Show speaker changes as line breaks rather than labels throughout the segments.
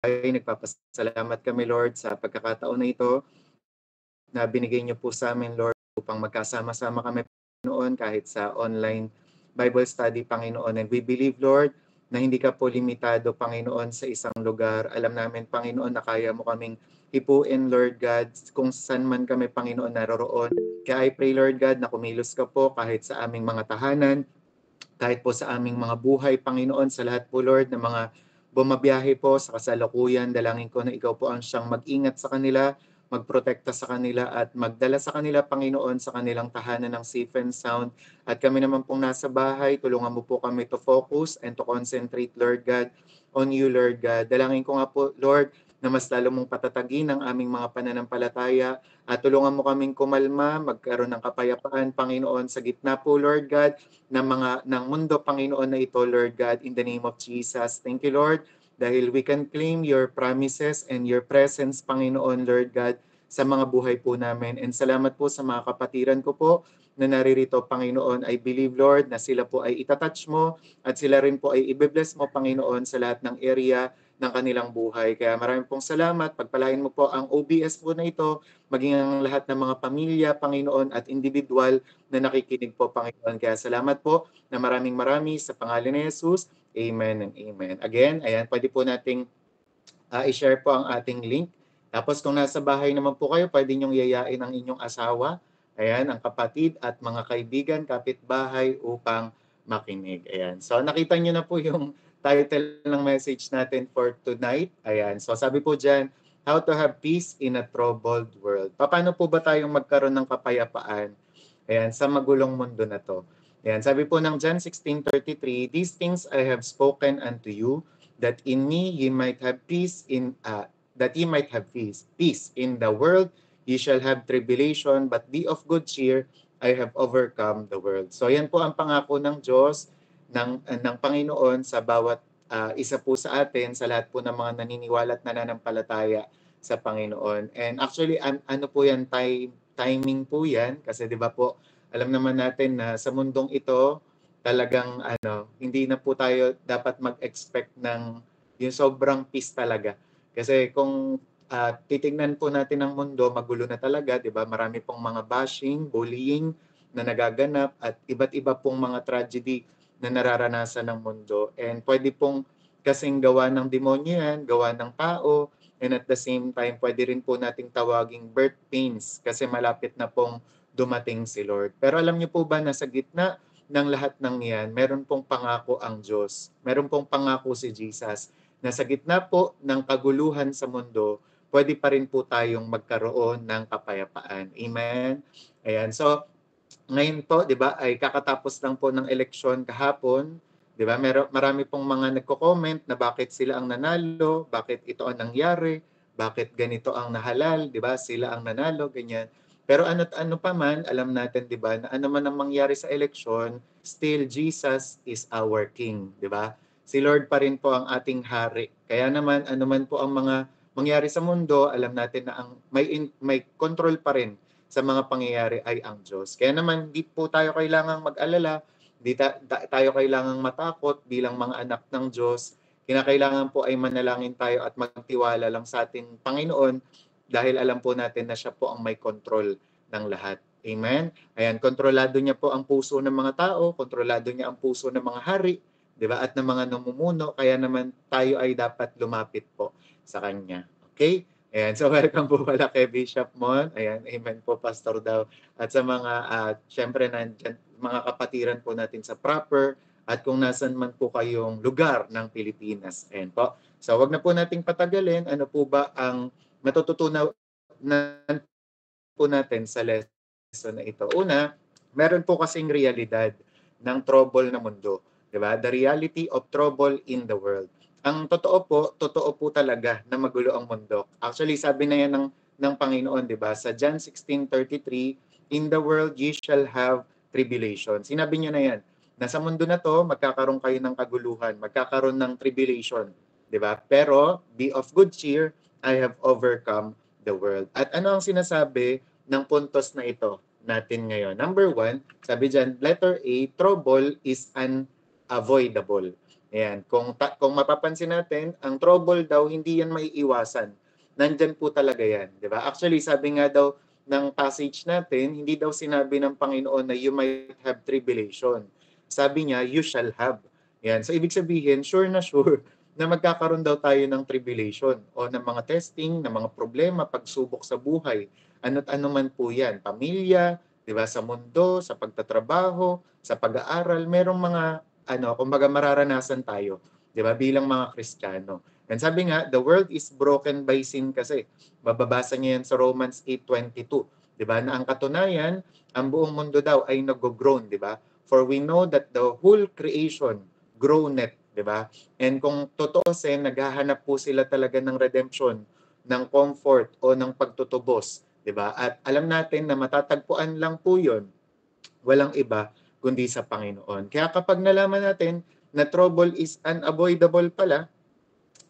Nagpapasalamat kami, Lord, sa pagkakataon na ito na binigay niyo po sa amin, Lord, upang magkasama-sama kami, Panginoon, kahit sa online Bible study, Panginoon. And we believe, Lord, na hindi ka po limitado, Panginoon, sa isang lugar. Alam namin, Panginoon, na kaya mo kaming hipuin, Lord God, kung saan man kami, Panginoon, naroroon. Kaya I pray, Lord God, na kumilos ka po kahit sa aming mga tahanan, kahit po sa aming mga buhay, Panginoon, sa lahat po, Lord, ng mga bumabiyahe po sa kasalukuyan. Dalangin ko na ikaw po ang siyang mag-ingat sa kanila, magprotekta sa kanila at magdala sa kanila, Panginoon, sa kanilang tahanan ng safe and sound. At kami naman pong nasa bahay, tulungan mo po kami to focus and to concentrate, Lord God, on you, Lord God. Dalangin ko nga po, Lord, na mas lalo mong patatagin ang aming mga pananampalataya at tulungan mo kaming kumalma, magkaroon ng kapayapaan, Panginoon, sa gitna po, Lord God, ng mundo, Panginoon, na ito, Lord God, in the name of Jesus. Thank you, Lord, dahil we can claim your promises and your presence, Panginoon, Lord God, sa mga buhay po namin. And salamat po sa mga kapatiran ko po na naririto, Panginoon. I believe, Lord, na sila po ay itatouch mo at sila rin po ay ibe-bless mo, Panginoon, sa lahat ng area ng kanilang buhay. Kaya maraming pong salamat. Pagpalain mo po ang OBS po na ito, maging ang lahat ng mga pamilya, Panginoon, at individual na nakikinig po, Panginoon. Kaya salamat po na maraming sa pangalan ni Jesus. Amen and amen. Again, ayan, pwede po nating i-share po ang ating link. Tapos kung nasa bahay naman po kayo, pwede niyong yayain ang inyong asawa, ayan, ang kapatid at mga kaibigan, kapitbahay upang makinig. Ayan. So nakita niyo na po yung title ng message natin for tonight. Ayan. So sabi po diyan, how to have peace in a troubled world. Paano po ba tayong magkaroon ng kapayapaan, ayan, sa magulong mundo na to? Ayan, sabi po ng John 16:33, these things I have spoken unto you, that in me ye might have peace that ye might have peace. Peace in the world ye shall have tribulation, but be of good cheer, I have overcome the world. So yan po ang pangako ng Diyos, ng Panginoon sa bawat isa po sa atin, sa lahat po ng mga naniniwala at nananampalataya sa Panginoon. And actually, ano po yan, timing po yan, kasi di ba po, alam naman natin na sa mundong ito, talagang hindi na po tayo dapat mag-expect ng yung sobrang peace talaga. Kasi kung titingnan po natin ang mundo, magulo na talaga, 'di ba? Marami pong mga bashing, bullying na nagaganap at iba't iba pong mga tragedy na nararanasan ng mundo. And pwede pong kasing gawa ng demonyo yan, gawa ng tao, and at the same time, pwede rin po nating tawaging birth pains kasi malapit na pong dumating si Lord. Pero alam niyo po ba na sa gitna ng lahat ng yan, meron pong pangako ang Diyos. Meron pong pangako si Jesus na sa gitna po ng kaguluhan sa mundo, pwede pa rin po tayong magkaroon ng kapayapaan. Amen? Ayan. So, ngayon po, 'di ba, ay kakatapos lang po ng eleksyon kahapon, 'di ba? Marami pong mga nagko-comment na bakit sila ang nanalo, bakit ito ang nangyari, bakit ganito ang nahalal, 'di ba? Sila ang nanalo, ganyan. Pero ano't ano pa man, alam natin, 'di ba, na ano man ang mangyari sa eleksyon, still Jesus is our king, 'di ba? Si Lord pa rin po ang ating hari. Kaya naman ano man po ang mga mangyari sa mundo, alam natin na ang may control pa rin sa mga pangyayari ay ang Diyos. Kaya naman, di po tayo kailangang mag-alala, di tayo kailangang matakot bilang mga anak ng Diyos. Kinakailangan po ay manalangin tayo at magtiwala lang sa ating Panginoon dahil alam po natin na siya po ang may control ng lahat. Amen? Ayan, kontrolado niya po ang puso ng mga tao, kontrolado niya ang puso ng mga hari, di ba? At ng mga namumuno, kaya naman tayo ay dapat lumapit po sa Kanya. Okay? Ayan, so welcome po pala kay Bishop Mon. Ayan, amen po, Pastor daw. At sa mga, syempre, nandyan, mga kapatiran po natin sa proper at kung nasan man po kayong lugar ng Pilipinas. Ayan po. So, wag na po nating patagalin. Ano po ba ang matututunan po natin sa lesson na ito? Una, meron po kasing realidad ng trouble na mundo. Diba? The reality of trouble in the world. Ang totoo po talaga na magulo ang mundo. Actually, sabi na yan ng Panginoon, di ba? Sa John 16:33, in the world ye shall have tribulation. Sinabi niyo na yan. Na sa mundo na to, magkakaroon kayo ng kaguluhan, magkakaroon ng tribulation. Di ba? Pero, be of good cheer, I have overcome the world. At ano ang sinasabi ng puntos na ito natin ngayon? Number 1, sabi dyan, letter A, trouble is unavoidable. Ayan, kung mapapansin natin, ang trouble daw hindi yan maiiwasan. Nandyan po talaga yan, 'di ba? Actually, sabi nga daw ng passage natin, hindi daw sinabi ng Panginoon na you might have tribulation. Sabi niya, you shall have. Yan. So ibig sabihin, sure na sure na magkakaroon daw tayo ng tribulation o ng mga testing, ng mga problema, pagsubok sa buhay. Ano't ano man po yan, pamilya, 'di ba, sa mundo, sa pagtatrabaho, sa pag-aaral, merong mga kumbaga mararanasan tayo, 'di ba, bilang mga Kristiyano. And sabi nga, the world is broken by sin kasi. Mababasa niyo yan sa Romans 8:22, 'di ba? Na ang katunayan, ang buong mundo daw ay nag-groan, 'di ba? For we know that the whole creation groaneth, 'di ba? And kung tutuusin, naghahanap po sila talaga ng redemption, ng comfort o ng pagtutubos, 'di ba? At alam natin na matatagpuan lang po 'yon, walang iba kundi sa Panginoon. Kaya kapag nalaman natin na trouble is unavoidable pala,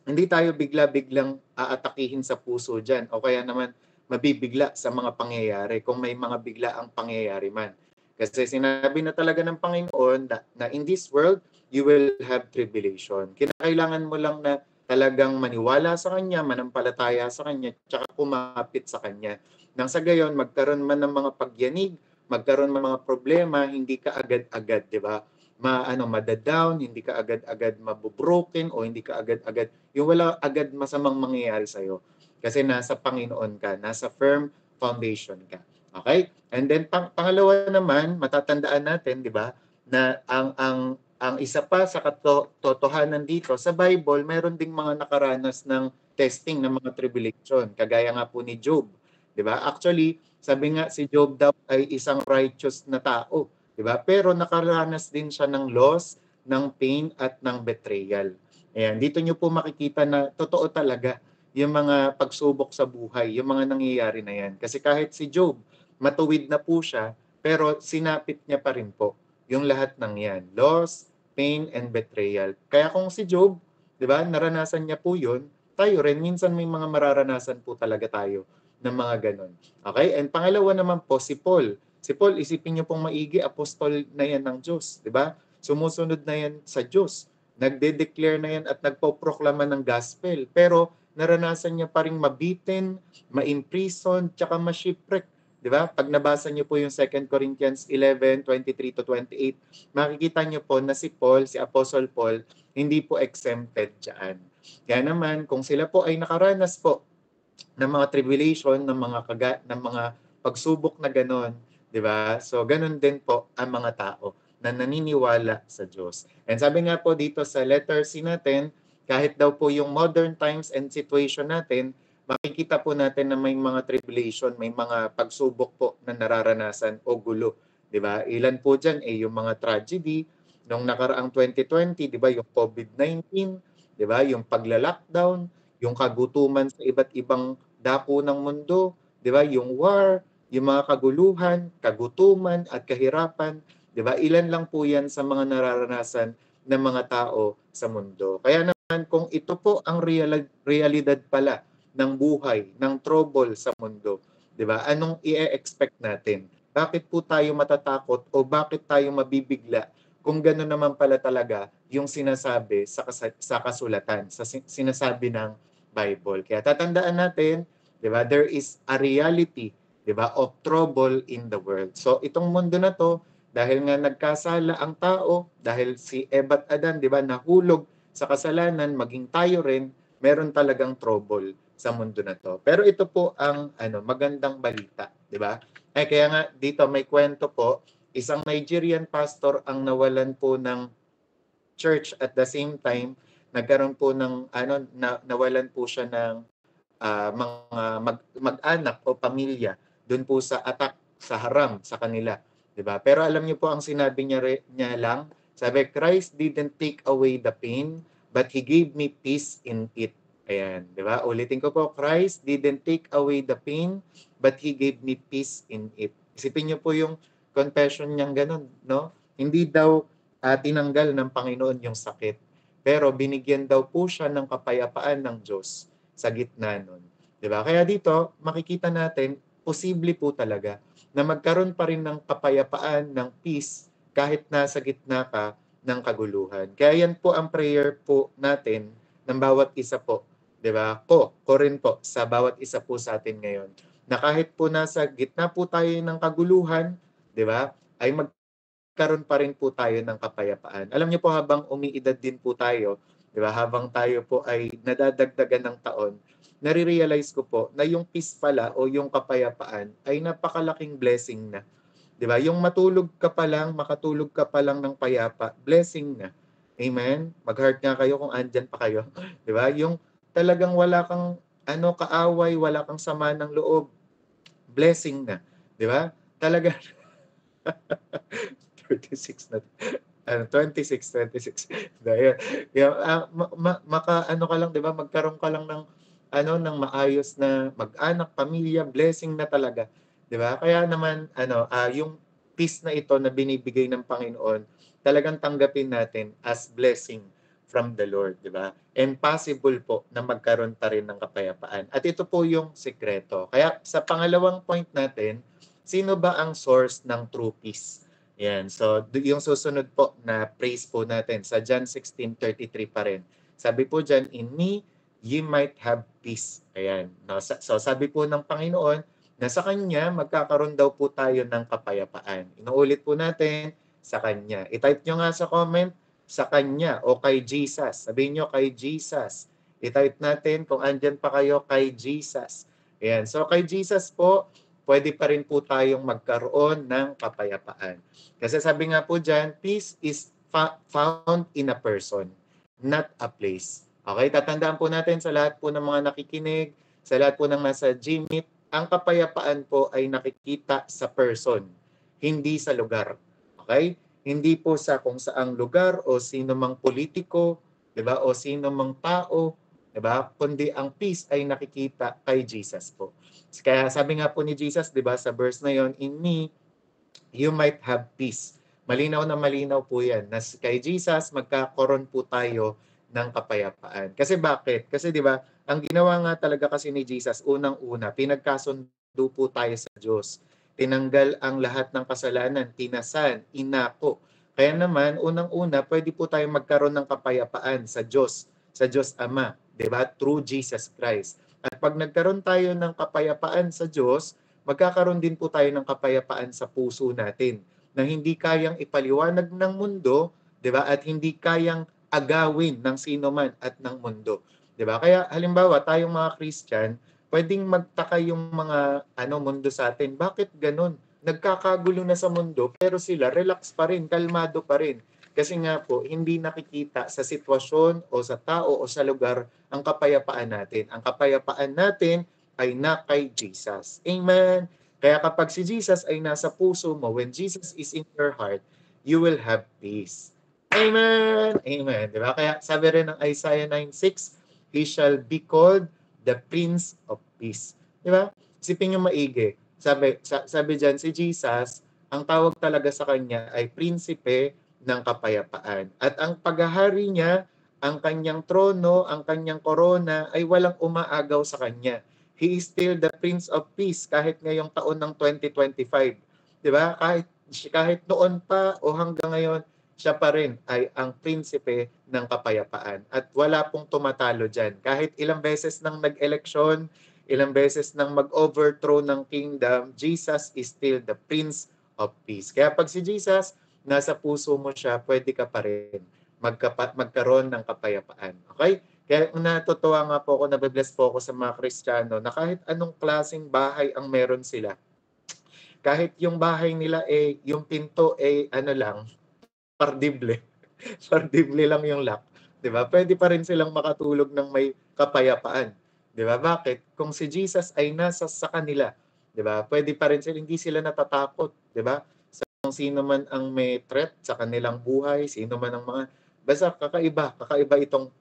hindi tayo bigla-biglang aatakihin sa puso dyan o kaya naman mabibigla sa mga pangyayari kung may mga bigla ang pangyayari man. Kasi sinabi na talaga ng Panginoon na in this world, you will have tribulation. Kinakailangan mo lang na talagang maniwala sa Kanya, manampalataya sa Kanya, tsaka kumapit sa Kanya. Nang sa gayon, magkaroon man ng mga pagyanig, magkaroon man ng mga problema, hindi ka agad-agad, di ba? Madadown, hindi ka agad-agad mabubroken o hindi ka agad-agad, yung wala agad masamang mangyayari sa'yo. Kasi nasa Panginoon ka, nasa firm foundation ka. Okay? And then pangalawa naman, matatandaan natin, di ba, na ang isa pa sa katotohanan dito, sa Bible, meron ding mga nakaranas ng testing ng mga tribulation, kagaya nga po ni Job. Di ba? Actually, sabi nga si Job daw ay isang righteous na tao. 'Di ba? Pero nakaranas din siya ng loss, ng pain at ng betrayal. Ayan, dito niyo po makikita na totoo talaga yung mga pagsubok sa buhay, yung mga nangyayari na yan. Kasi kahit si Job, matuwid na po siya, pero sinapit niya pa rin po yung lahat ng yan. Loss, pain, and betrayal. Kaya kung si Job, di ba, naranasan niya po yun, tayo rin, minsan may mga mararanasan po talaga tayo ng mga ganon. Okay? And pangalawa naman po, si Paul. Si Paul, isipin niyo pong maigi, apostol na yan ng Diyos, di ba? Sumusunod na yan sa Diyos. Nagde-declare na yan at nagpo-proklama ng gospel. Pero naranasan niya pa rin mabitin, ma-imprison, tsaka ma-shipwreck. Di ba? Pag nabasa niyo po yung 2 Corinthians 11:23 to 28, makikita niyo po na si Paul, si Apostle Paul, hindi po exempted dyan. Kaya naman, kung sila po ay nakaranas po ng mga tribulation, ng mga pagsubok na ganon, 'di ba? So ganon din po ang mga tao na naniniwala sa Diyos. And sabi nga po dito sa letter C natin, kahit daw po yung modern times and situation natin, makikita po natin na may mga tribulation, may mga pagsubok po na nararanasan o gulo, 'di ba? Ilan po diyan yung mga tragedy nung nakaraang 2020, 'di ba, yung COVID-19, 'di ba, yung pagla-lockdown, yung kagutuman sa iba't ibang dako ng mundo, 'di ba? Yung war, yung mga kaguluhan, kagutuman at kahirapan, 'di ba? Ilan lang po 'yan sa mga nararanasan ng mga tao sa mundo. Kaya naman kung ito po ang realidad pala ng buhay, ng trouble sa mundo, 'di ba? Anong i-expect natin? Bakit po tayo matatakot o bakit tayo mabibigla kung gano'n naman pala talaga yung sinasabi sa kasulatan, sa sinasabi ng Bible. Kaya tatandaan natin, 'di ba, there is a reality, 'di ba, of trouble in the world. So itong mundo na 'to, dahil nga nagkasala ang tao, dahil si Eva at Adan, 'di ba, nahulog sa kasalanan, maging tayo rin, meron talagang trouble sa mundo na 'to. Pero ito po ang magandang balita, 'di ba? Kaya nga dito may kwento po, isang Nigerian pastor ang nawalan po ng church at the same time nagkaroon po ng nawalan po siya ng mga mag-anak o pamilya doon po sa attack sa haram sa kanila, 'di ba? Pero alam niyo po ang sinabi niya lang, sabi, Christ didn't take away the pain, but He gave me peace in it. Ayan, 'di ba? Ulitin ko po, Christ didn't take away the pain, but He gave me peace in it. Isipin niyo po yung confession niyang ganun, no? Hindi daw tinanggal ng Panginoon yung sakit, pero binigyan daw po siya ng kapayapaan ng Diyos sa gitna nun. 'Di ba? Kaya dito, makikita natin, posible po talaga na magkaroon pa rin ng kapayapaan, ng peace, kahit nasa gitna ka ng kaguluhan. Kaya yan po ang prayer po natin ng bawat isa po, 'di ba? Ko rin po sa bawat isa po sa atin ngayon. Na kahit po nasa gitna po tayo ng kaguluhan, 'di ba? Ay magkaroon pa rin po tayo ng kapayapaan. Alam niyo po habang umiidad din po tayo, 'di ba? Habang tayo po ay nadadagdagan ng taon, nare-realize ko po na yung peace pala o yung kapayapaan ay napakalaking blessing na. 'Di ba? Yung matulog ka pa lang, makatulog ka pa lang ng payapa, blessing na. Amen. Mag-heart nga kayo kung andyan pa kayo, 'di ba? Yung talagang wala kang kaaway, wala kang sama ng loob, blessing na, 'di ba? Talaga 36 na 26. Dahil yung ka lang 'di ba, magkaroon ka lang ng ng maayos na mag-anak, pamilya, blessing na talaga, 'di ba? Kaya naman yung peace na ito na binibigay ng Panginoon, talagang tanggapin natin as blessing from the Lord, 'di ba? And possible po na magkaroon pa rin ng kapayapaan. At ito po yung sikreto. Kaya sa pangalawang point natin, sino ba ang source ng true peace? Yan. So, yung susunod po na praise po natin sa John 16:33 pa rin. Sabi po dyan, in me, ye might have peace. Ayan. No? So, sabi po ng Panginoon, na sa Kanya, magkakaroon daw po tayo ng kapayapaan. Inuulit po natin, sa Kanya. I-type nyo nga sa comment, sa Kanya o kay Jesus. Sabihin nyo, kay Jesus. I-type natin kung andyan pa kayo, kay Jesus. Ayan. So, kay Jesus po, pwede pa rin po tayong magkaroon ng kapayapaan. Kasi sabi nga po dyan, peace is found in a person, not a place. Okay, tatandaan po natin sa lahat po ng mga nakikinig, sa lahat po ng nasa Gmeet, ang kapayapaan po ay nakikita sa person, hindi sa lugar. Okay? Hindi po sa kung saang lugar o sino mang politiko, 'di ba? O sino mang tao, 'di ba? Kundi ang peace ay nakikita kay Jesus po. Kaya sabi nga po ni Jesus, 'di ba, sa verse na 'yon, in me you might have peace. Malinaw na malinaw po 'yan. Na kay Jesus magkakaroon po tayo ng kapayapaan. Kasi bakit? Kasi 'di ba, ang ginawa nga talaga kasi ni Jesus unang-una, pinagkasundo po tayo sa Diyos. Tinanggal ang lahat ng kasalanan, tinasan, inako. Kaya naman unang-una, pwede po tayong magkaroon ng kapayapaan sa Diyos Ama, 'di ba? Through Jesus Christ. At pag nagkaroon tayo ng kapayapaan sa Diyos, magkakaroon din po tayo ng kapayapaan sa puso natin na hindi kayang ipaliwanag ng mundo, 'di ba? At hindi kayang agawin ng sino man at ng mundo, 'di ba? Kaya halimbawa, tayong mga Christian, pwedeng magtaka yung mga mundo sa atin. Bakit ganun? Nagkakagulo na sa mundo pero sila relax pa rin, kalmado pa rin. Kasi nga po, hindi nakikita sa sitwasyon o sa tao o sa lugar ang kapayapaan natin. Ang kapayapaan natin ay na kay Jesus. Amen. Kaya kapag si Jesus ay nasa puso mo, when Jesus is in your heart, you will have peace. Amen. Amen. Di ba? Kaya sabi rin ng Isaiah 9:6, He shall be called the Prince of Peace. Di ba? Isipin nyo maigi. Sabi dyan, si Jesus, ang tawag talaga sa kanya ay prinsipe ng kapayapaan. At ang paghahari niya, ang kanyang trono, ang kanyang korona ay walang umaagaw sa kanya. He is still the Prince of Peace kahit ngayong taon ng 2025. 'Di ba? Kahit noon pa o hanggang ngayon, siya pa rin ay ang prinsipe ng kapayapaan. At wala pong tumatalo diyan. Kahit ilang beses nang nag-eleksyon, ilang beses nang mag-overthrow ng kingdom, Jesus is still the Prince of Peace. Kaya pag si Jesus nasa puso mo siya, pwede ka pa rin magkaroon ng kapayapaan. Okay? Kaya natutuwa nga po ako, nabibless po ako sa mga Kristiyano na kahit anong klaseng bahay ang meron sila, kahit yung bahay nila yung pinto lang, pardible. Pardible lang yung lock. 'Di ba? Pwede pa rin silang makatulog ng may kapayapaan. 'Di ba? Bakit? Kung si Jesus ay nasa sa kanila, 'di ba? Pwede pa rin sila, hindi sila natatakot, 'di ba? Kung sino man ang may threat sa kanilang buhay, sino man ang mga basta kakaiba itong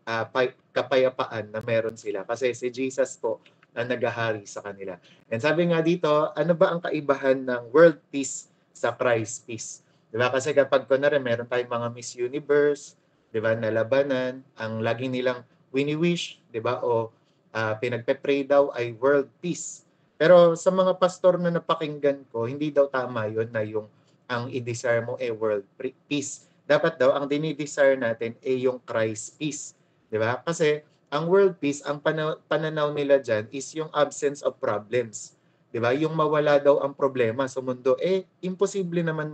kapayapaan na meron sila kasi si Jesus po ang naghahari sa kanila. And sabi nga dito, ano ba ang kaibahan ng world peace sa Christ peace? 'Di ba? Kasi kapag kunwari meron tayong mga Miss Universe, 'di ba, na labanan, ang lagi nilang wini-wish, 'di ba, o pinagpe-pray daw ay world peace. Pero sa mga pastor na napakinggan ko, hindi daw tama 'yon na yung ang i-desire mo world peace. dapat daw ang dinidesire natin ay yung Christ peace. Di ba? Kasi ang world peace, ang pananaw nila dyan is yung absence of problems. Di ba? Yung mawala daw ang problema sa mundo, imposible naman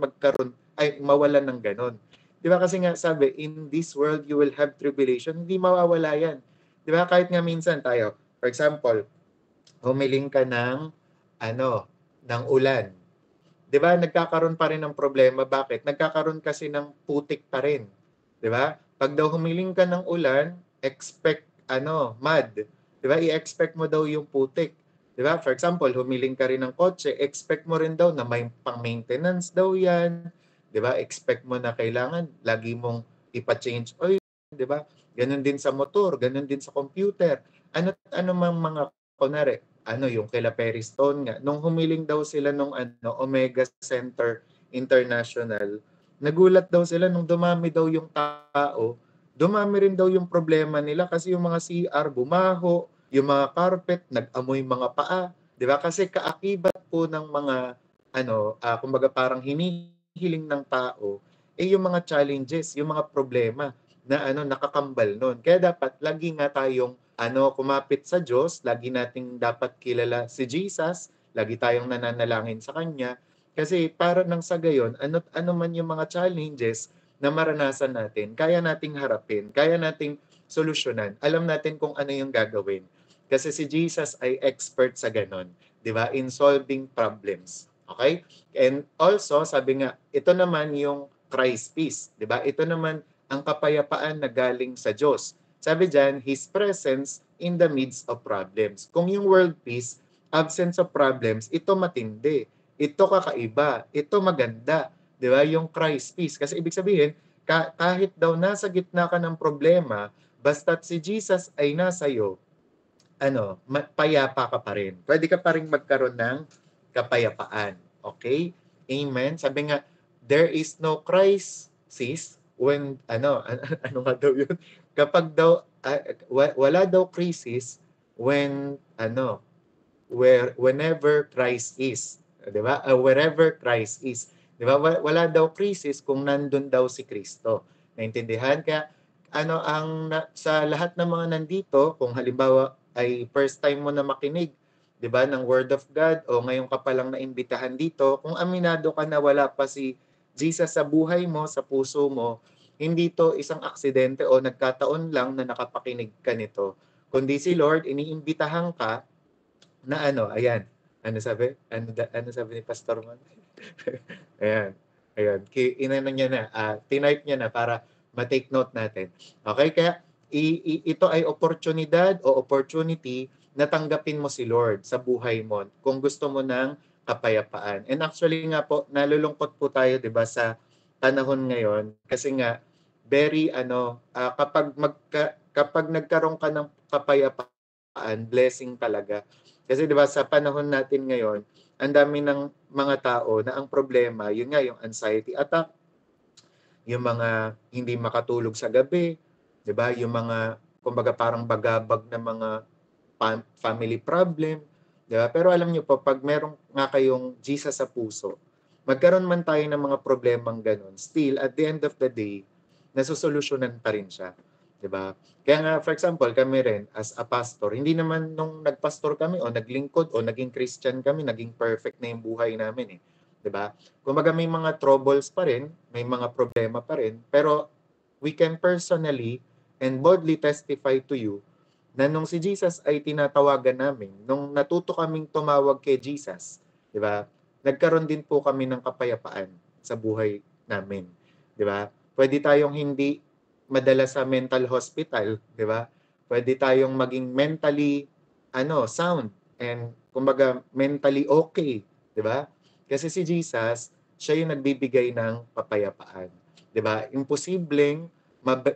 mawalan ng ganon. Di ba? Kasi nga sabi, in this world you will have tribulation, hindi mawawala yan. Di ba? Kahit nga minsan tayo, for example, humiling ka ng ng ulan. 'Di ba? Nagkakaroon pa rin ng problema. Bakit? Nagkakaroon kasi ng putik pa rin. 'Di ba? Pag daw humiling ka ng ulan, expect mud. 'Di ba? I-expect mo daw yung putik. 'Di ba? For example, humiling ka rin ng kotse, expect mo rin daw na may pang-maintenance daw 'yan. 'Di ba? Expect mo na kailangan lagi mong ipa-change oil, 'di ba? Ganun din sa motor, ganun din sa computer. Ano mang mga kunwari, yung kila Perry Stone nga, nung humiling daw sila nung Omega Center International, nagulat daw sila nung dumami daw yung tao, dumami rin daw yung problema nila kasi yung mga CR bumaho, yung mga carpet nag-amoy mga paa, 'di ba? Kasi kaakibat po ng mga kumbaga parang hinihiling ng tao yung mga challenges, yung mga problema na nakakambal noon. Kaya dapat lagi nga tayong kumapit sa Diyos, lagi nating dapat kilala si Jesus, lagi tayong nananalangin sa Kanya, kasi para nang sa gayon, ano man yung mga challenges na maranasan natin, kaya nating harapin, kaya nating solusyonan, alam natin kung ano yung gagawin. Kasi si Jesus ay expert sa ganon, di ba? In solving problems. Okay? And also, sabi nga, ito naman yung Christ peace, di ba? Ito naman ang kapayapaan na galing sa Diyos. Sabi dyan, His presence in the midst of problems. Kung yung world peace, absence of problems, ito matindi. Ito kakaiba. Ito maganda. Di ba? Yung Christ peace. Kasi ibig sabihin, kahit daw nasa gitna ka ng problema, basta't si Jesus ay nasa iyo, payapa ka pa rin. Pwede ka pa rin magkaroon ng kapayapaan. Okay? Amen? Sabi nga, there is no crisis when, ano nga daw yun? Kapag daw, wala daw crisis when, whenever Christ is. Di ba? Wherever Christ is. Di ba? Wala daw crisis kung nandun daw si Kristo. Naintindihan? Kaya, sa lahat ng mga nandito, kung halimbawa ay first time mo na makinig, 'di ba, ng Word of God o ngayon ka pa lang naimbitahan dito, kung aminado ka na wala pa si Jesus sa buhay mo, sa puso mo, hindi to isang aksidente o nagkataon lang na nakapakinig ka nito. Kundi si Lord, iniimbitahan ka na ayan. Ano sabi? Ano sabi ni Pastor Man? Ayan. Ayan. Inano niya na, tinype niya na para ma-take note natin. Okay? Kaya ito ay oportunidad o opportunity na tanggapin mo si Lord sa buhay mo kung gusto mo ng kapayapaan. And actually nga po, nalulungkot po tayo 'di ba sa panahon ngayon kasi nga very kapag nagkaroon ka ng kapayapaan, blessing talaga. Kasi 'di ba sa panahon natin ngayon, ang dami ng mga tao na ang problema, yun nga yung anxiety attack, yung mga hindi makatulog sa gabi, 'di ba? Yung mga kumbaga parang bagabag na mga family problem, 'di ba? Pero alam niyo po, pag meron nga kayong Jesus sa puso, magkaroon man tayo ng mga problemang ganun, still at the end of the day, nasosolusyonan pa rin siya, 'di ba? Kaya nga for example, kami rin as a pastor, hindi naman nung nagpastor kami o naglingkod o naging Christian kami, naging perfect na yung buhay namin 'di ba? Kumbaga may mga troubles pa rin, may mga problema pa rin, pero we can personally and boldly testify to you na nung si Jesus ay tinatawagan namin, nung natuto kaming tumawag kay Jesus, 'di ba? Nagkaroon din po kami ng kapayapaan sa buhay namin, 'di ba? Pwede tayong hindi madala sa mental hospital, 'di ba? Pwede tayong maging mentally sound and kumbaga mentally okay, 'di ba? Kasi si Jesus, siya yung nagbibigay ng kapayapaan, 'di ba? Imposibleng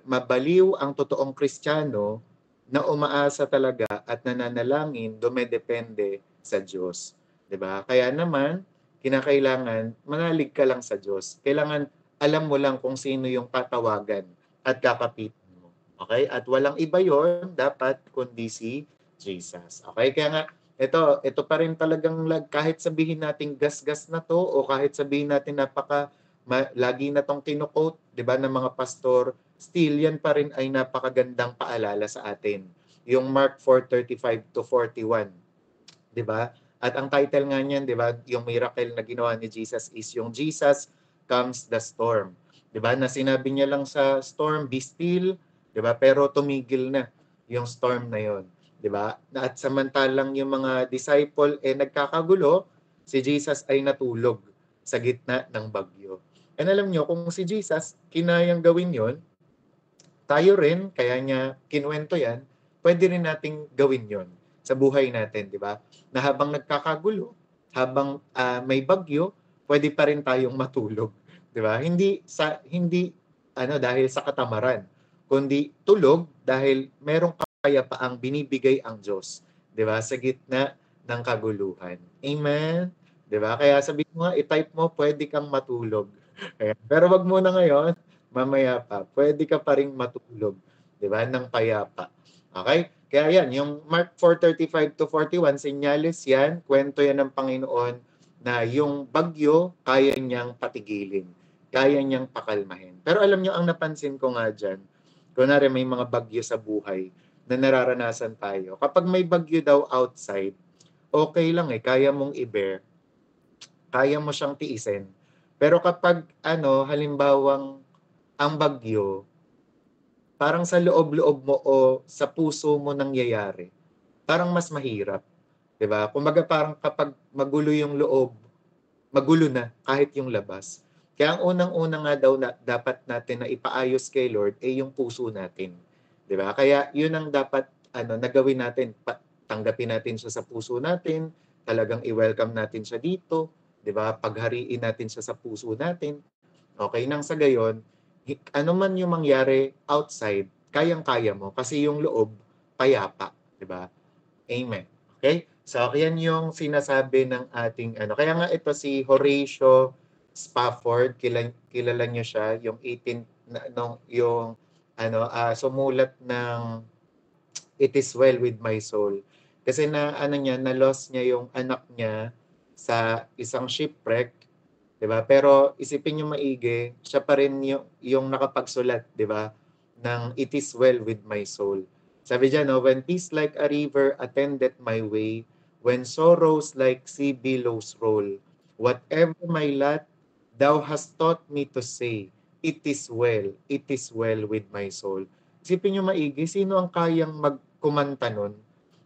mabaliw ang totoong Kristiyano na umaasa talaga at nananalangin, dumedepende sa Diyos, 'di ba? Kaya naman kinakailangan manalig ka lang sa Diyos. Kailangan alam mo lang kung sino yung tatawagan at kakapitan mo. Okay? At walang iba yon dapat kundi si Jesus. Okay? Kaya nga ito pa rin talagang kahit sabihin nating gas-gas na to o kahit sabihin natin napaka lagi na tong kino-quote, 'di ba, ng mga pastor, still yan pa rin ay napakagandang paalala sa atin. Yung Mark 4:35 to 41, 'di ba? At ang title nga niyan, 'di ba, yung miracle na ginawa ni Jesus is yung Jesus calms the storm. 'Di ba? Na sinabi niya lang sa storm, be still, 'di ba? Pero tumigil na yung storm na yon, 'di ba? At samantalang yung mga disciple nagkakagulo, si Jesus ay natulog sa gitna ng bagyo. And alam niyo, kung si Jesus kinayang gawin yon, tayo rin, kaya niya kinuwento yan, pwede rin nating gawin yon sa buhay natin, di ba? Na habang nagkakagulo, habang may bagyo, pwede pa rin tayong matulog, di ba? Hindi dahil sa katamaran, kundi tulog dahil merong kapayapaang binibigay ang Diyos, di ba? Sa gitna ng kaguluhan. Amen. Di ba? Kaya sabi mo nga, i-type mo, pwede kang matulog. Ayan. Pero wag muna ngayon, mamaya pa, pwede ka pa ring matulog, 'di ba, ng payapa. Okay? Kaya yan, yung Mark 4:35 to 41, senyales yan, kwento yan ng Panginoon na yung bagyo, kaya niyang patigilin, kaya niyang pakalmahin. Pero alam niyo, ang napansin ko nga dyan, kunwari may mga bagyo sa buhay na nararanasan tayo. Kapag may bagyo daw outside, okay lang kaya mong i-bear, kaya mo siyang tiisin. Pero kapag halimbawang ang bagyo, parang sa loob-loob mo o sa puso mo nangyayari, parang mas mahirap. 'Di ba? Kumbaga parang kapag magulo yung loob, magulo na kahit yung labas. Kaya ang unang-una nga daw na dapat natin na ipaayos kay Lord ay yung puso natin. 'Di ba? Kaya yun ang dapat nagawin natin. Tanggapin natin siya sa puso natin, talagang i-welcome natin siya dito, 'di ba? Paghariin natin siya sa puso natin. Okay, nang sa gayon, ano man yung mangyari outside, kayang-kaya mo kasi yung loob payapa, 'di ba? Amen. Okay? So, yan yung sinasabi ng ating Kaya nga ito si Horatio Spafford, kilala niyo siya, yung 18 yung sumulat ng It is Well with My Soul. Kasi na-lost niya yung anak niya sa isang shipwreck, 'di ba? Pero isipin niyo maigi, siya pa rin yung nakapagsulat, 'di ba, ng It is Well with My Soul. Sabi diyan, no, when peace like a river attendeth my way, when sorrows like sea billows roll, whatever my lot, thou hast taught me to say, it is well with my soul. Isipin niyo maigi, sino ang kayang magkumanta nun?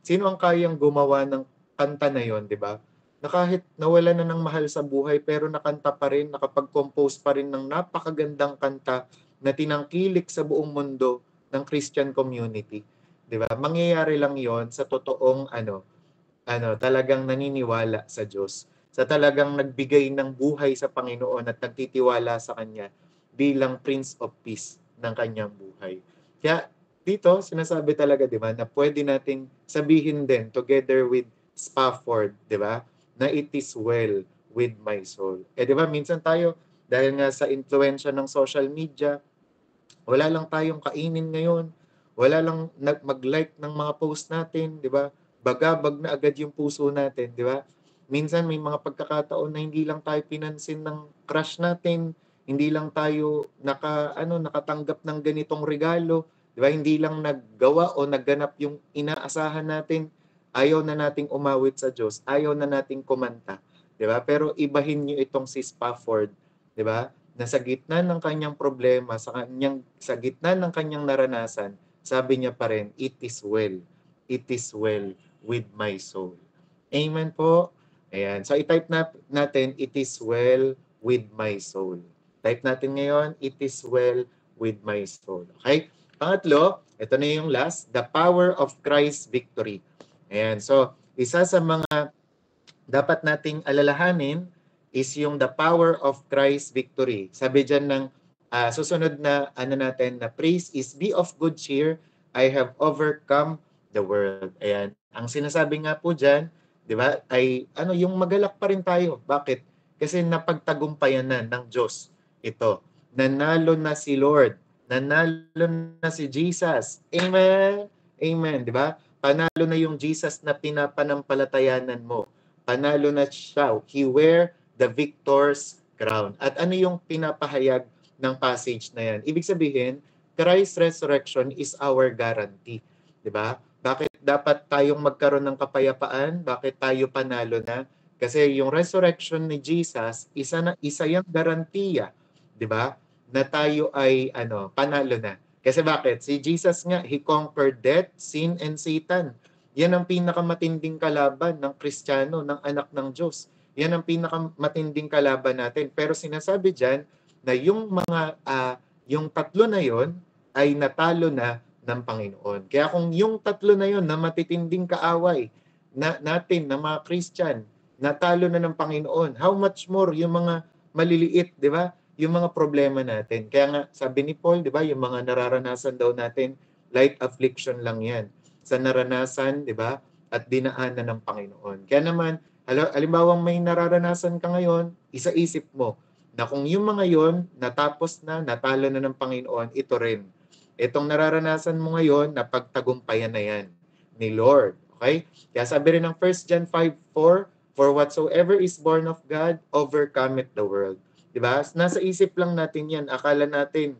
Sino ang kayang gumawa ng kanta na yon, 'di ba? Na kahit nawala na ng mahal sa buhay pero nakanta pa rin, nakapag-compose pa rin ng napakagandang kanta na tinangkilik sa buong mundo ng Christian community. 'Di ba? Mangyayari lang 'yon sa totoong talagang naniniwala sa Diyos. Sa talagang nagbigay ng buhay sa Panginoon at nagtitiwala sa Kanya bilang Prince of Peace ng kanyang buhay. Kaya dito, sinasabi talaga, di ba, na pwede nating sabihin din together with Spafford, di ba, na it is well with my soul. Di ba, minsan tayo, dahil nga sa influensya ng social media, wala lang tayong kainin ngayon, wala lang mag-like ng mga post natin, di ba? Bagabag na agad yung puso natin, di ba? Minsan may mga pagkakataon na hindi lang tayo pinansin ng crush natin, hindi lang tayo nakatanggap ng ganitong regalo, di ba? Hindi lang naggawa o nagganap yung inaasahan natin. Ayaw na nating umawit sa Diyos, ayaw na nating kumanta, di ba? Pero ibahin niyo itong si Spafford, di ba? Na sa gitna ng kanyang problema, sa gitna ng kanyang naranasan, sabi niya pa rin, it is well with my soul. Amen po. Ayan. So, i-type natin, it is well with my soul. Type natin ngayon, it is well with my soul. Okay? Pangatlo, ito na yung last, the power of Christ's victory. Ayan. So, isa sa mga dapat nating alalahanin is yung the power of Christ's victory. Sabi dyan ng susunod na natin na praise is be of good cheer, I have overcome the world. Ayan. Ang sinasabi nga po dyan, di ba, ay yung magalak pa rin tayo. Bakit? Kasi napagtagumpayan na ng Diyos ito. Nanalo na si Lord. Nanalo na si Jesus. Amen? Amen, di ba? Panalo na yung Jesus na pinapanampalatayanan mo. Panalo na siya. He wear the victor's crown. At ano yung pinapahayag ng passage na yan? Ibig sabihin, Christ's resurrection is our guarantee. Di ba? Bakit dapat tayong magkaroon ng kapayapaan? Bakit tayo panalo na? Kasi yung resurrection ni Jesus, isa yung garantiya, di ba? Na tayo ay panalo na. Kasi bakit? Si Jesus nga, He conquered death, sin, and Satan. Yan ang pinakamatinding kalaban ng Kristiyano, ng anak ng Diyos. Yan ang pinakamatinding kalaban natin. Pero sinasabi diyan na yung tatlo na yon ay natalo na ng Panginoon. Kaya kung yung tatlo na yon na matitinding kaaway natin na mga Christian, natalo na ng Panginoon, how much more yung mga maliliit, di ba? Yung mga problema natin. Kaya nga, sabi ni Paul, di ba, yung mga nararanasan daw natin, light affliction lang yan. Sa naranasan, di ba, at dinaanan ng Panginoon. Kaya naman, halimbawang may nararanasan ka ngayon, isa-isip mo na kung yung mga yon natapos na, natalo na ng Panginoon, ito rin. Itong nararanasan mo ngayon, napagtagumpayan na yan ni Lord. Okay? Kaya sabi rin ng 1 John 5:4, for whatsoever is born of God, overcometh the world. Diba? Nasa isip lang natin yan. Akala natin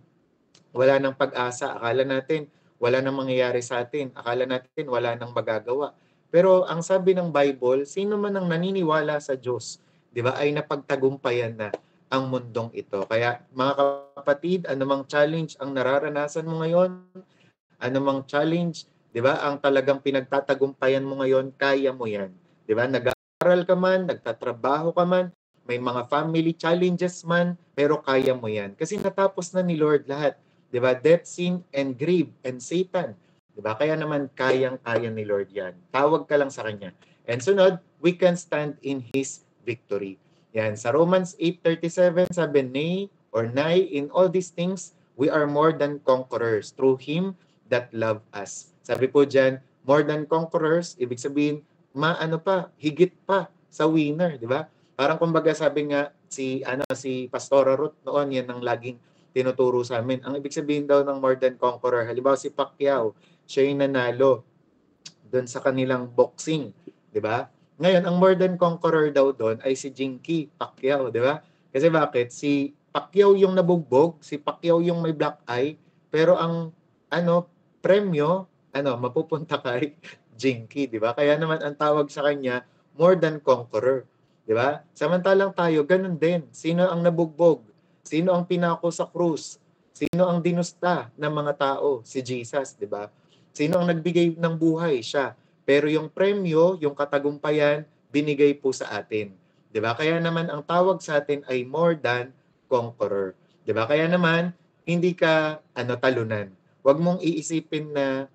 wala nang pag-asa. Akala natin wala nang mangyayari sa atin. Akala natin wala nang magagawa. Pero ang sabi ng Bible, sino man ang naniniwala sa Diyos, di ba, ay napagtagumpayan na ang mundong ito. Kaya mga kapatid, anumang challenge ang nararanasan mo ngayon, anumang challenge, di ba, ang talagang pinagtatagumpayan mo ngayon, kaya mo yan. Di ba? Nag-aaral ka man, nagtatrabaho ka man, may mga family challenges man, pero kaya mo yan. Kasi natapos na ni Lord lahat. Di ba? Death, sin, and grief, and Satan. Di ba? Kaya naman kayang-kaya ni Lord yan. Tawag ka lang sa Kanya. And sunod, we can stand in His victory. Yan. Sa Romans 8:37, sabi, nay, in all these things, we are more than conquerors through Him that love us. Sabi po dyan, more than conquerors, ibig sabihin, higit pa sa winner, di ba? Parang kumbaga sabi nga si Pastora Ruth noon, yan ang laging tinuturo sa amin. Ang ibig sabihin daw ng more than conqueror, halimbawa si Pacquiao, siya yung nanalo doon sa kanilang boxing, di ba? Ngayon, ang more than conqueror daw doon ay si Jinky Pacquiao, di ba? Kasi bakit? Si Pacquiao yung nabugbog, si Pacquiao yung may black eye, pero ang premyo, mapupunta kay Jinky, di ba? Kaya naman ang tawag sa kanya, more than conqueror. Di ba? Samantalang tayo, ganun din. Sino ang nabugbog? Sino ang pinako sa krus? Sino ang dinusta ng mga tao? Si Jesus, di ba? Sino ang nagbigay ng buhay? Siya. Pero yung premyo, yung katagumpayan, binigay po sa atin. 'Di ba? Kaya naman ang tawag sa atin ay more than conqueror. 'Di ba? Kaya naman hindi ka talunan. Huwag mong iisipin na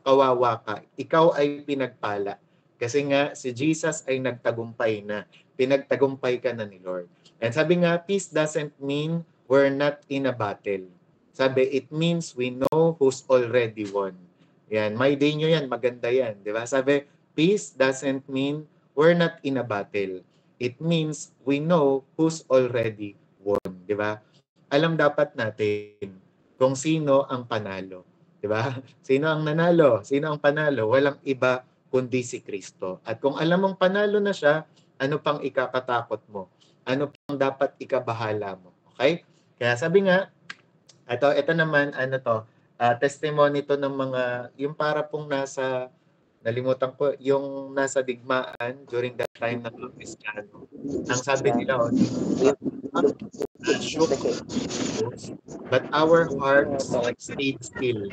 kawawa ka. Ikaw ay pinagpala. Kasi nga si Jesus ay nagtagumpay na. Pinagtagumpay ka na ni Lord. And sabi nga, peace doesn't mean we're not in a battle. Sabi, it means we know who's already won. Yan, my day nyo yan, maganda yan. Di ba? Sabi, peace doesn't mean we're not in a battle. It means we know who's already won. Di ba? Alam dapat natin kung sino ang panalo. Di ba? Sino ang nanalo? Sino ang panalo? Walang iba kundi si Kristo. At kung alam mong panalo na siya, ano pang ikakatakot mo? Ano pang dapat ikabahala mo? Okay? Kaya sabi nga, ito naman, testimony to ng mga, yung para pong nalimutan ko, yung nasa digmaan during that time ng mga Kristiyano. Ang sabi nila, shook, but our hearts stayed still.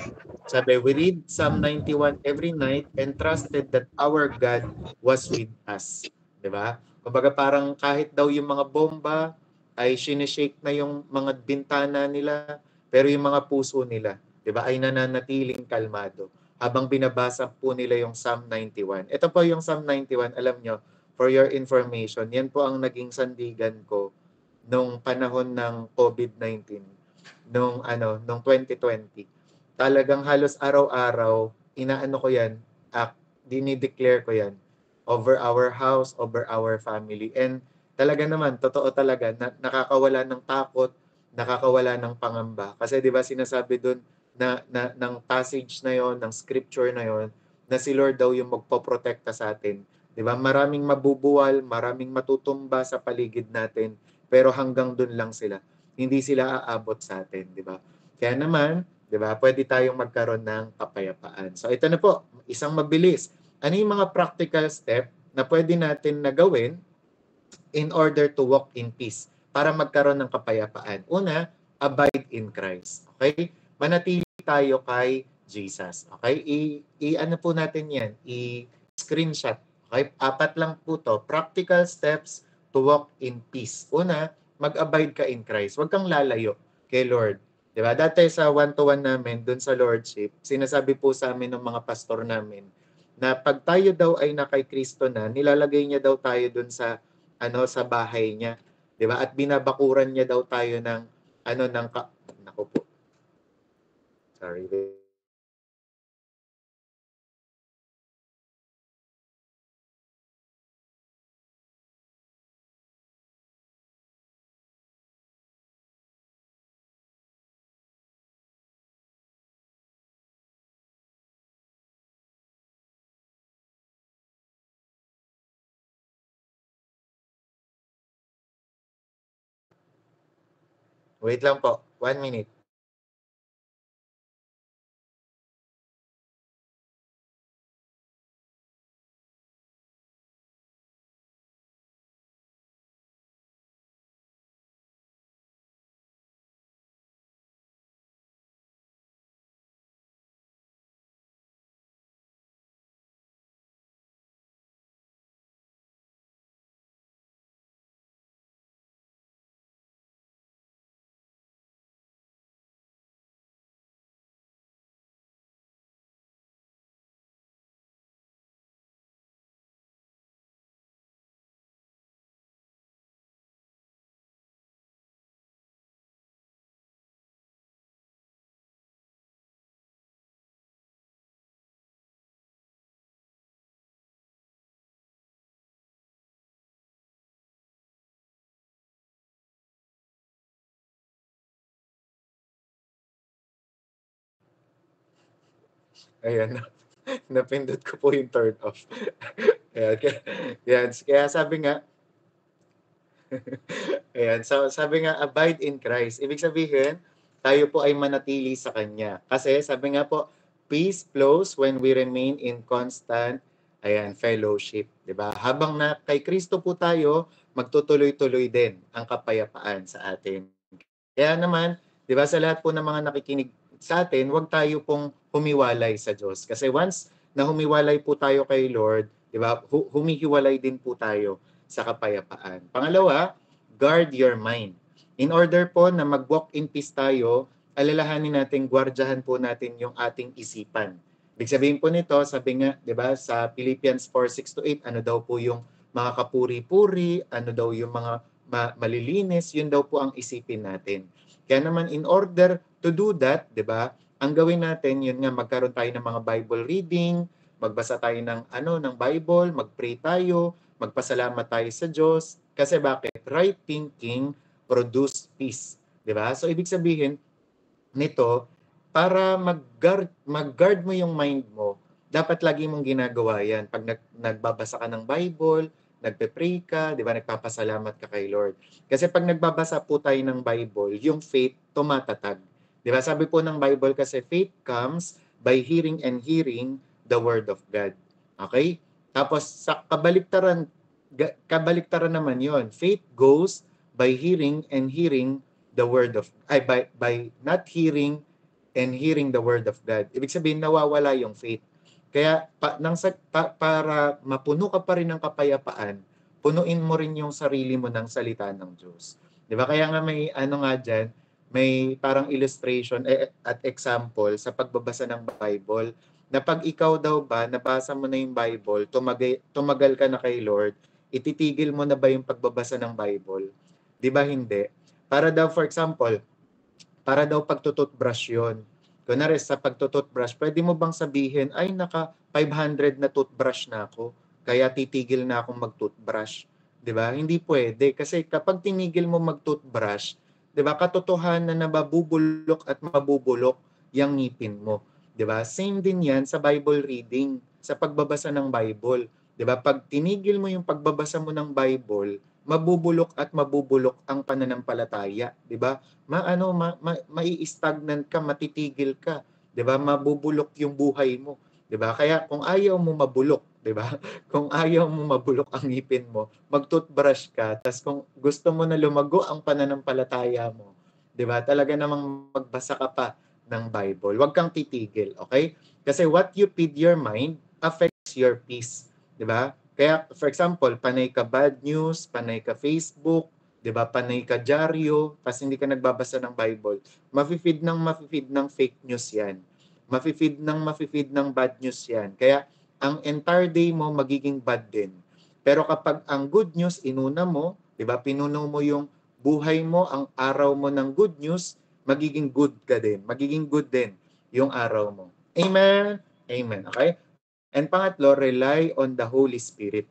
Sabi, we read Psalm 91 every night and trusted that our God was with us. Diba? Kumbaga parang kahit daw yung mga bomba ay sinishake na yung mga bintana nila, pero yung mga puso nila, diba, ay nananatiling kalmado habang binabasa po nila yung Psalm 91. Ito po yung Psalm 91, alam nyo, for your information, yan po ang naging sandigan ko nung panahon ng COVID-19, nung 2020. Talagang halos araw-araw, inaano ko yan, dinideclare ko yan over our house, over our family. And talaga naman, totoo talaga, nakakawala ng takot, nakakawala ng pangamba. Kasi 'di ba sinasabi doon ng passage na 'yon, ng scripture na 'yon, na si Lord daw yung magpoprotekta sa atin. 'Di ba? Maraming mabubuwal, maraming matutumba sa paligid natin, pero hanggang dun lang sila. Hindi sila aabot sa atin, di ba? Kaya naman, di ba, pwede tayong magkaroon ng kapayapaan. So ito na po, isang mabilis. Ano yung mga practical step na pwede natin na gawin in order to walk in peace para magkaroon ng kapayapaan? Una, abide in Christ. Okay? Manatili tayo kay Jesus. Okay? I-ano po natin yan? I-screenshot. Okay? 4 lang po to. Practical steps to walk in peace. Una, mag-abide ka in Christ. Huwag kang lalayo kay Lord. Diba? Dati sa one-to-one namin, dun sa Lordship, sinasabi po sa amin ng mga pastor namin, na pag tayo daw ay na kay Kristo na, nilalagay niya daw tayo dun sa sa bahay niya, 'di ba? At binabakuran niya daw tayo ng naku po. Sorry. Wait lang po. 1 minute. Ayan, napindot ko po yung turn off. Ayan, kaya sabi nga, ayan, so sabi nga, abide in Christ. Ibig sabihin, tayo po ay manatili sa Kanya. Kasi sabi nga po, peace flows when we remain in constant fellowship. 'Di ba? Habang na kay Kristo po tayo, magtutuloy-tuloy din ang kapayapaan sa atin. Kaya naman, 'di ba, sa lahat po ng mga nakikinig sa atin, huwag tayo pong humiwalay sa Diyos. Kasi once na humiwalay po tayo kay Lord, 'di ba? Humihiwalay din po tayo sa kapayapaan. Pangalawa, guard your mind. In order po na mag-walk in peace tayo, alalahanin natin, gwardyahan po natin yung ating isipan. Ibig sabihin po nito, sabi nga, 'di ba, sa Philippians 4:6 to 8, ano daw po yung mga kapuri-puri, ano daw yung mga malilinis, yun daw po ang isipin natin. Kaya naman in order to do that, 'di ba? Ang gawin natin, yun nga, magkaroon tayo ng mga Bible reading, magbasa tayo ng Bible, mag-pray tayo, magpasalamat tayo sa Diyos. Kasi bakit? Right thinking produce peace. 'Di ba? So ibig sabihin nito, para mag-guard mo yung mind mo, dapat lagi mong ginagawa yan. Pag nagbabasa ka ng Bible, nagpe-pray ka, di ba, nagpapasalamat ka kay Lord. Kasi pag nagbabasa po tayo ng Bible, yung faith tumatatag. Di ba, sabi po ng Bible kasi, faith comes by hearing and hearing the Word of God. Okay? Tapos sa kabaliktaran naman yon. Faith goes by hearing and hearing the word of by not hearing and hearing the word of God. Ibig sabihin nawawala yung faith. Kaya para mapuno ka pa rin ng kapayapaan, punuin mo rin yung sarili mo ng salita ng Diyos. 'Di ba? Kaya nga may nga diyan, may parang illustration at example sa pagbabasa ng Bible na pag ikaw daw ba nabasa mo na yung Bible, tumagal ka na kay Lord, ititigil mo na ba yung pagbabasa ng Bible? 'Di ba hindi? Para daw, for example, para daw pagtututbrush yun. Kunwari sa pagtututbrush, pwede mo bang sabihin, ay naka 500 na toothbrush na ako, kaya titigil na akong mag-toothbrush. 'Di ba? Hindi pwede. Kasi kapag tinigil mo mag-toothbrush, 'di ba, katotohanan na mabubulok at mabubulok yung ngipin mo. 'Di ba? Same din yan sa Bible reading, sa pagbabasa ng Bible. 'Di ba? Pag tinigil mo yung pagbabasa mo ng Bible, mabubulok at mabubulok ang pananampalataya, 'di ba? Mai-stagnant ka, matitigil ka, 'di ba? Mabubulok yung buhay mo, 'di ba? Kaya kung ayaw mo mabulok, 'di ba? Kung ayaw mo mabulok ang ngipin mo, mag-toothbrush ka. Tas kung gusto mo na lumago ang pananampalataya mo, 'di ba? Talaga namang magbasa ka pa ng Bible. Huwag kang titigil, okay? Kasi what you feed your mind affects your peace, 'di ba? Kaya for example, panay ka bad news, panay ka Facebook, 'di ba? Panay ka dyaryo, tapos hindi ka nagbabasa ng Bible. Mafi-feed ng fake news 'yan. Mafi-feed ng bad news 'yan. Kaya ang entire day mo magiging bad din. Pero kapag ang good news inuna mo, 'di ba? Pinuno mo yung buhay mo, ang araw mo ng good news, magiging good ka din. Magiging good din yung araw mo. Amen. Amen. Okay? And pangatlo, rely on the Holy Spirit.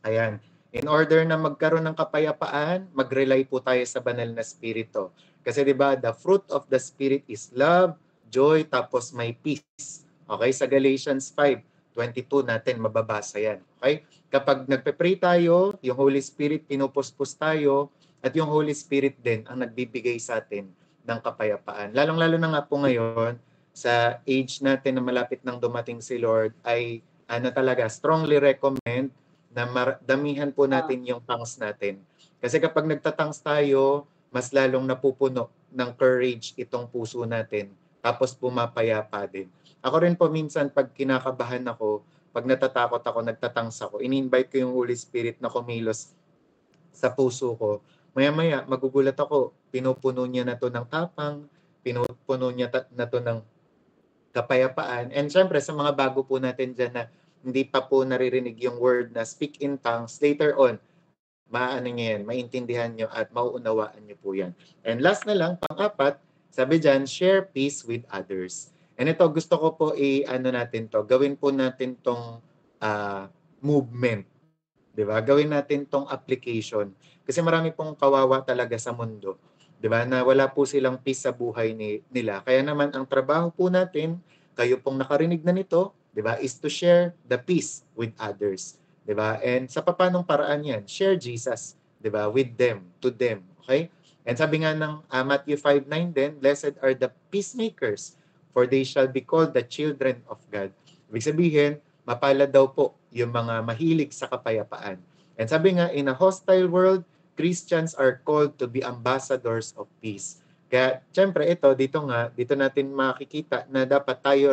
Ayan. In order na magkaroon ng kapayapaan, mag-rely po tayo sa banal na spirito. Kasi 'di ba, the fruit of the spirit is love, joy, tapos may peace. Okay, sa Galatians 5:22 natin mababasa 'yan. Okay? Kapag nagpe-pray tayo, yung Holy Spirit pinupuspos tayo at yung Holy Spirit din ang nagbibigay sa atin ng kapayapaan. Lalong-lalo na nga po ngayon sa age natin na malapit nang dumating si Lord ay talaga strongly recommend na damihan po natin yung tanks natin. Kasi kapag nagtatanks tayo, mas lalong napupuno ng courage itong puso natin. Tapos pumapayapa din. Ako rin po minsan pag kinakabahan ako, pag natatakot ako, nagtatanks ako, ini-invite ko yung Holy Spirit na kumilos sa puso ko. Maya-maya, magugulat ako, pinupuno niya na to ng tapang, pinupuno niya na to ng kapayapaan. And syempre, sa mga bago po natin dyan na hindi pa po naririnig yung word na speak in tongues, later on, maano nyo yan, maintindihan nyo at mauunawaan nyo po yan. And last na lang, pang-apat, sabi dyan, share peace with others. And ito, gusto ko po natin to, gawin po natin tong movement. 'Di ba? Gawin natin tong application. Kasi marami pong kawawa talaga sa mundo, 'di ba? Na wala po silang peace sa buhay nila. Kaya naman ang trabaho po natin, kayo pong nakarinig na nito, 'di ba, is to share the peace with others, 'di ba? And sa papanong paraan 'yan? Share Jesus, 'di ba, with them, to them, okay? And sabi nga ng Matthew 5:9 din, blessed are the peacemakers, for they shall be called the children of God. Ibig sabihin, mapalad daw po yung mga mahilig sa kapayapaan. And sabi nga, in a hostile world, Christians are called to be ambassadors of peace. Kaya, syempre, dito natin makikita na dapat tayo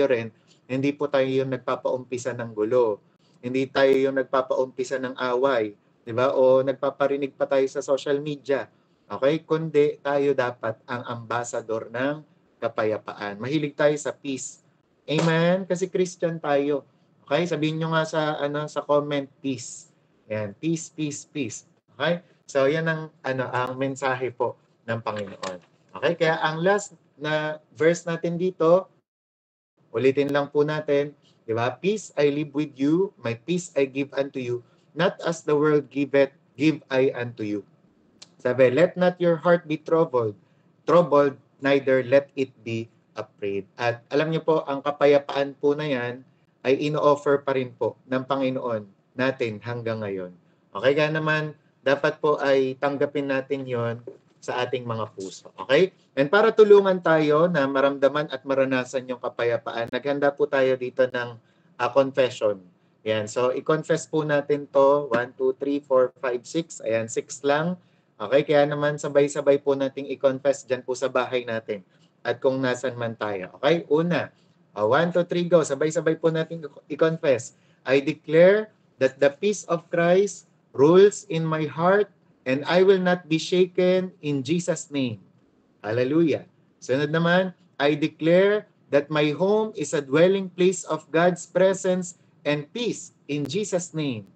rin, hindi po tayo yung nagpapaumpisa ng gulo. Hindi tayo yung nagpapaumpisa ng away. 'Di ba? O nagpaparinig pa tayo sa social media. Okay? Kundi tayo dapat ang ambassador ng kapayapaan. Mahilig tayo sa peace. Amen? Kasi Christian tayo. Okay? Sabihin nyo nga sa comment, peace. Yan, peace, peace, peace. Okay? So, yan ang mensahe po ng Panginoon. Okay? Kaya ang last na verse natin dito, ulitin lang po natin, di ba? Peace I live with you, my peace I give unto you, not as the world giveth, give I unto you. Sabi, let not your heart be troubled, neither let it be afraid. At alam niyo po, ang kapayapaan po na yan ay ino-offer pa rin po ng Panginoon natin hanggang ngayon. Okay, kaya naman, dapat po ay tanggapin natin yon sa ating mga puso. Okay? And para tulungan tayo na maramdaman at maranasan yung kapayapaan, naghanda po tayo dito ng confession. Yan. So, i-confess po natin to. 1, 2, 3, 4, 5, 6. Ayan, 6 lang. Okay, kaya naman sabay-sabay po nating i-confess dyan po sa bahay natin at kung nasan man tayo. Okay, una, 1, 2, 3, go. Sabay-sabay po nating i-confess. I declare that the peace of Christ rules in my heart and I will not be shaken in Jesus' name. Hallelujah. Sunod naman, I declare that my home is a dwelling place of God's presence and peace in Jesus' name.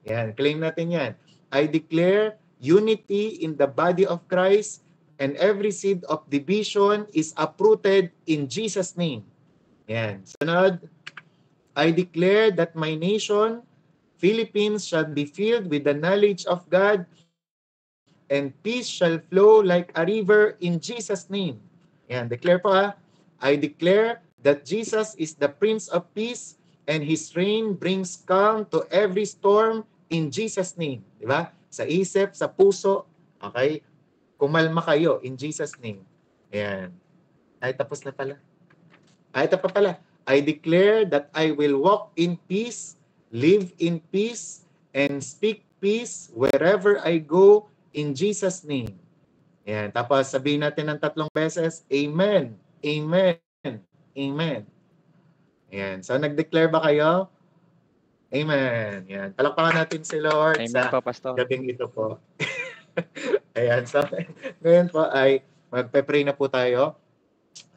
Yan, claim natin yan. I declare unity in the body of Christ and every seed of division is uprooted in Jesus' name. Yan. Sunod, I declare that my nation, Philippines, shall be filled with the knowledge of God and peace shall flow like a river in Jesus' name. Yan, declare po ha. I declare that Jesus is the Prince of Peace and His reign brings calm to every storm in Jesus' name. Di ba? sa isip, sa puso. Okay? Kumalma kayo in Jesus name. Ayan. Ay, tapos na pala. Ay, ito pa pala. I declare that I will walk in peace, live in peace, and speak peace wherever I go in Jesus name. Ayan. Tapos sabihin natin ng 3 beses, Amen, Amen, Amen. Ayan. So, nag-declare ba kayo? Amen. Ayan. Palakpakan natin si Lord
Amen
sa
po, Pastor.
gabing ito po. Ayan. So, ngayon po ay magpe-pray na po tayo.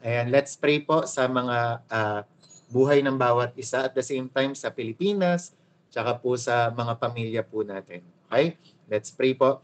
Ayan. Let's pray po sa mga buhay ng bawat isa at the same time sa Pilipinas, tsaka po sa mga pamilya po natin. Okay? Let's pray po.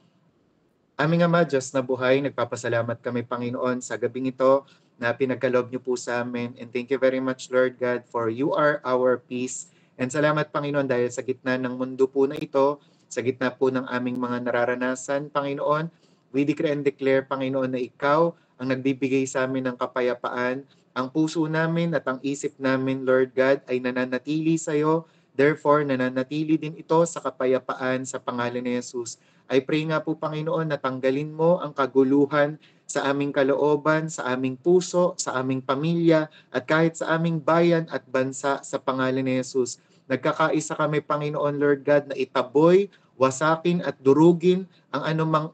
Aming Ama, Diyos na buhay, nagpapasalamat kami, Panginoon, sa gabing ito na pinagkaloob niyo po sa amin. And thank you very much, Lord God, for you are our peace. And salamat, Panginoon, dahil sa gitna ng mundo po na ito, sa gitna po ng aming mga nararanasan, Panginoon, we decree and declare, Panginoon, na ikaw ang nagbibigay sa amin ng kapayapaan. Ang puso namin at ang isip namin, Lord God, ay nananatili sa iyo. Therefore, nananatili din ito sa kapayapaan sa pangalan ni Jesus. I pray nga po, Panginoon, na tanggalin mo ang kaguluhan sa aming kalooban, sa aming puso, sa aming pamilya, at kahit sa aming bayan at bansa sa pangalan ni Jesus. Nagkakaisa kami, Panginoon, Lord God, na itaboy, wasakin at durugin ang anumang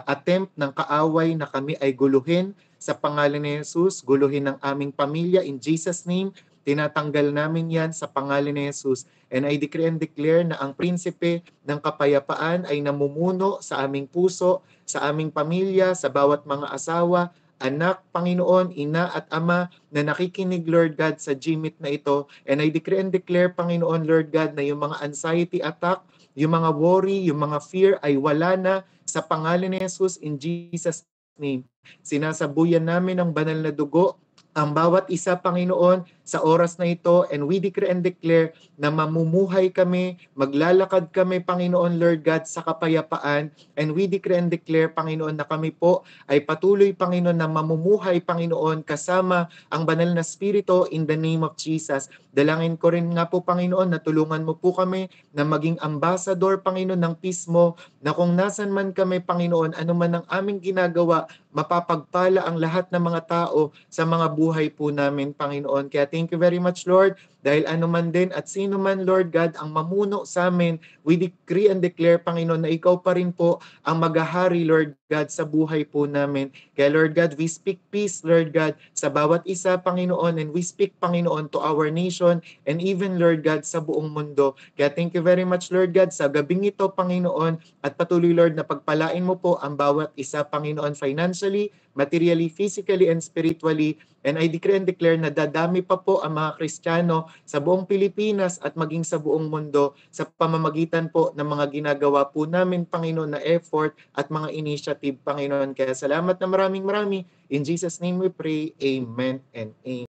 attempt ng kaaway na kami ay guluhin sa pangalan ni Jesus, guluhin ng aming pamilya in Jesus' name. Tinatanggal namin yan sa pangalan ni Jesus. And I decree and declare na ang prinsipe ng kapayapaan ay namumuno sa aming puso, sa aming pamilya, sa bawat mga asawa, anak, Panginoon, ina at ama na nakikinig, Lord God, sa GMIT na ito. And I decree and declare, Panginoon, Lord God, na yung mga anxiety attack, yung mga worry, yung mga fear ay wala na sa pangalan ni Jesus in Jesus' name. Sinasabuyan namin ang banal na dugo ang bawat isa, Panginoon, sa oras na ito, and we decree and declare na mamumuhay kami, maglalakad kami, Panginoon, Lord God, sa kapayapaan, and we decree and declare, Panginoon, na kami po ay patuloy, Panginoon, na mamumuhay, Panginoon, kasama ang banal na Espiritu in the name of Jesus. Dalangin ko rin nga po, Panginoon, na tulungan mo po kami na maging ambassador, Panginoon, ng peace mo, na kung nasan man kami, Panginoon, ano man ang aming ginagawa, mapapagpala ang lahat ng mga tao sa mga buhay po namin, Panginoon. Kaya thank you very much, Lord, dahil ano man din at sino man, Lord God, ang mamuno sa amin, we decree and declare, Panginoon, na ikaw pa rin po ang maghahari, Lord God, sa buhay po namin. Kaya, Lord God, we speak peace, Lord God, sa bawat isa, Panginoon, and we speak, Panginoon, to our nation, and even, Lord God, sa buong mundo. Kaya thank you very much, Lord God, sa gabing ito, Panginoon, at patuloy, Lord, na pagpalain mo po ang bawat isa, Panginoon, financially, materially, physically, and spiritually. And I decree and declare na dadami pa po ang mga Kristiyano sa buong Pilipinas at maging sa buong mundo sa pamamagitan po ng mga ginagawa po namin, Panginoon, na effort at mga initiative, Panginoon. Kaya salamat na maraming. In Jesus' name we pray. Amen and amen.